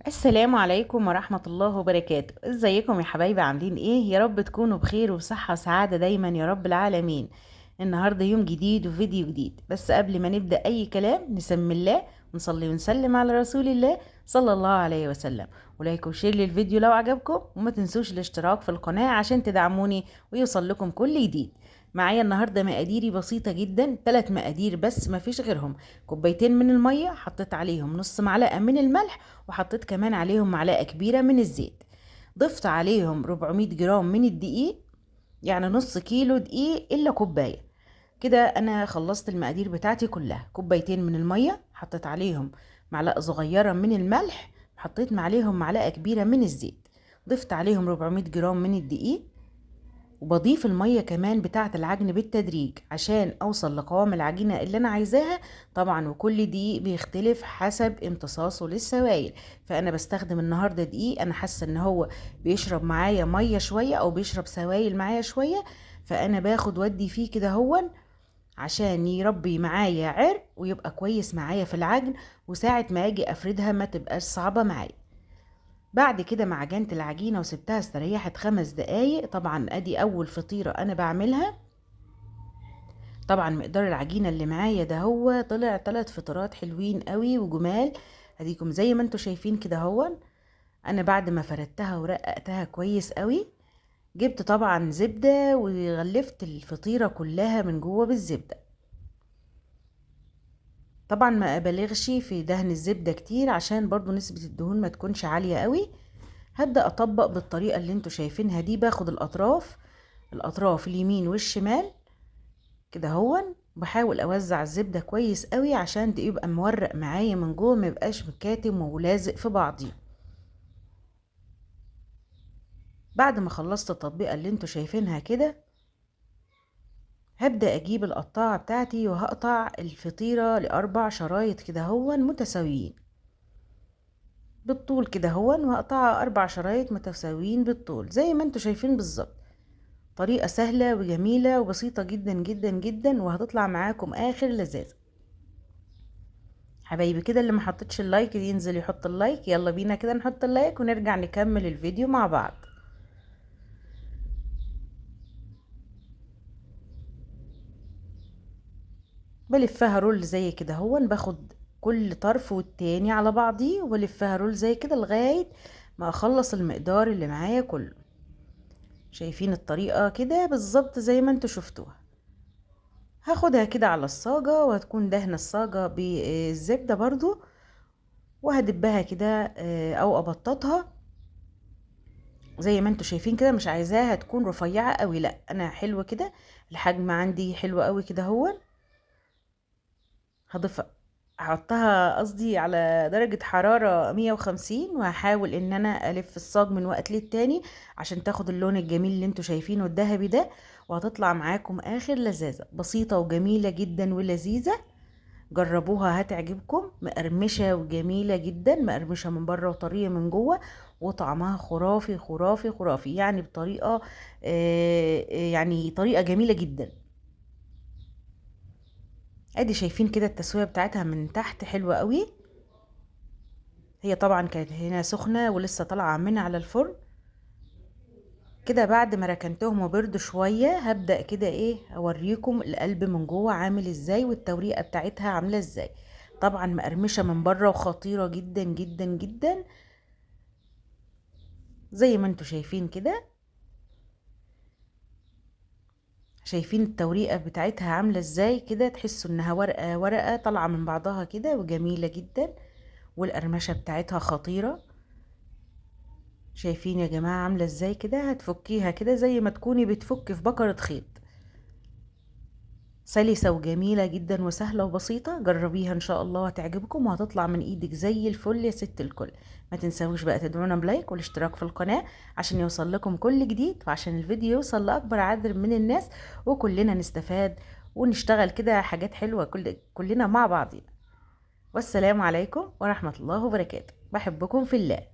السلام عليكم ورحمة الله وبركاته. ازيكم يا حبايبي؟ عاملين ايه؟ يا رب تكونوا بخير وصحة وسعادة دايما يا رب العالمين. النهاردة يوم جديد وفيديو جديد، بس قبل ما نبدأ اي كلام نسمي الله ونصلي ونسلم على رسول الله صلى الله عليه وسلم. ولايك وشير للفيديو لو عجبكم، وما تنسوش الاشتراك في القناة عشان تدعموني ويوصل لكم كل جديد. معايا النهاردة مقاديري بسيطة جدا، 3 مقادير بس مفيش غيرهم. كوبايتين من المية، حطيت عليهم نص معلقة من الملح، وحطيت كمان عليهم معلقة كبيرة من الزيت. ضفت عليهم 400 جرام من الدقيق، يعني نص كيلو دقيق إلا كوباية. كده أنا خلصت المقادير بتاعتي كلها. كوبايتين من المية، حطيت عليهم معلقة صغيرة من الملح، حطيت عليهم معلقة كبيرة من الزيت. ضفت عليهم 400 جرام من الدقيق، وبضيف المية كمان بتاعة العجن بالتدريج عشان اوصل لقوام العجينة اللي انا عايزاها. طبعا وكل دقيق بيختلف حسب امتصاصه للسوائل، فانا بستخدم النهاردة دقيق انا حاسة ان هو بيشرب معايا مية شوية او بيشرب سوائل معايا شوية، فانا باخد ودي فيه كده هون عشان يربي معايا عرق ويبقى كويس معايا في العجن، وساعة ما اجي افردها ما تبقاش صعبة معايا. بعد كده معجنت العجينة وسبتها استريحت 5 دقايق. طبعا ادي اول فطيرة انا بعملها. طبعا مقدار العجينة اللي معايا ده هو طلع 3 فطيرات حلوين قوي وجمال. اديكم زي ما انتوا شايفين كده هو. انا بعد ما فردتها ورققتها كويس قوي، جبت طبعا زبدة وغلفت الفطيرة كلها من جوه بالزبدة. طبعا ما ابالغش في دهن الزبدة كتير عشان برضو نسبة الدهون ما تكونش عالية قوي. هبدأ اطبق بالطريقة اللي انتوا شايفينها دي. باخد الاطراف اليمين والشمال كده هون، بحاول اوزع الزبدة كويس قوي عشان يبقى مورق معايا من جوه، ما يبقاش مكاتم ولازق في بعضيه. بعد ما خلصت التطبيقة اللي انتوا شايفينها كده، هبدأ اجيب القطاعة بتاعتي وهقطع الفطيرة ل4 شرايط كده هون متساويين بالطول كده هون، وهقطعها 4 شرايط متساويين بالطول زي ما انتوا شايفين بالظبط. طريقة سهلة وجميلة وبسيطة جدا جدا جدا، وهتطلع معاكم اخر لذاذة. حبايبي كده اللي ما حطتش اللايك ينزل يحط اللايك. يلا بينا كده نحط اللايك ونرجع نكمل الفيديو مع بعض. بلفها رول زي كده هون، باخد كل طرف والتاني على بعضيه وبلفها رول زي كده لغاية ما اخلص المقدار اللي معايا كله. شايفين الطريقة كده بالظبط زي ما انتوا شفتوها. هاخدها كده على الصاجة، وهتكون دهنة الصاجة بالزبدة برضو، وهدبها كده او ابططها زي ما انتوا شايفين كده. مش عايزاها تكون رفيعة قوي، لا انا حلوة كده، الحجم عندي حلو قوي كده هو. هضيف هحطها قصدي على درجة حرارة 150، وهحاول ان انا الف الصاج من وقت للتاني عشان تاخد اللون الجميل اللي انتوا شايفينه الذهبي ده، وهتطلع معاكم اخر لذاذة. بسيطة وجميلة جدا ولذيذة، جربوها هتعجبكم. مقرمشة وجميلة جدا، مقرمشة من بره وطرية من جوه، وطعمها خرافي خرافي خرافي، يعني بطريقة يعني طريقة جميلة جدا. ادي شايفين كده التسوية بتاعتها من تحت حلوة قوي. هي طبعا كانت هنا سخنة ولسه طالعة من على الفرن كده. بعد ما ركنتهم وبردوا شوية، هبدأ كده ايه اوريكم القلب من جوه عامل ازاي والتوريقة بتاعتها عاملة ازاي. طبعا مقرمشة من بره وخطيرة جدا جدا جدا زي ما انتوا شايفين كده. شايفين التوريقة بتاعتها عاملة ازاي كده، تحسوا انها ورقة ورقة طالعة من بعضها كده وجميلة جدا، والقرمشة بتاعتها خطيرة. شايفين يا جماعة عاملة ازاي كده؟ هتفكيها كده زي ما تكوني بتفك في بكرة خيط. سلسة وجميلة جدا وسهلة وبسيطة. جربيها ان شاء الله هتعجبكم، وهتطلع من ايدك زي الفل يا ست الكل. ما تنسوش بقى تدعونا بلايك والاشتراك في القناة عشان يوصل لكم كل جديد، وعشان الفيديو يوصل لأكبر عدد من الناس، وكلنا نستفاد ونشتغل كده حاجات حلوة كلنا مع بعض. والسلام عليكم ورحمة الله وبركاته. بحبكم في الله.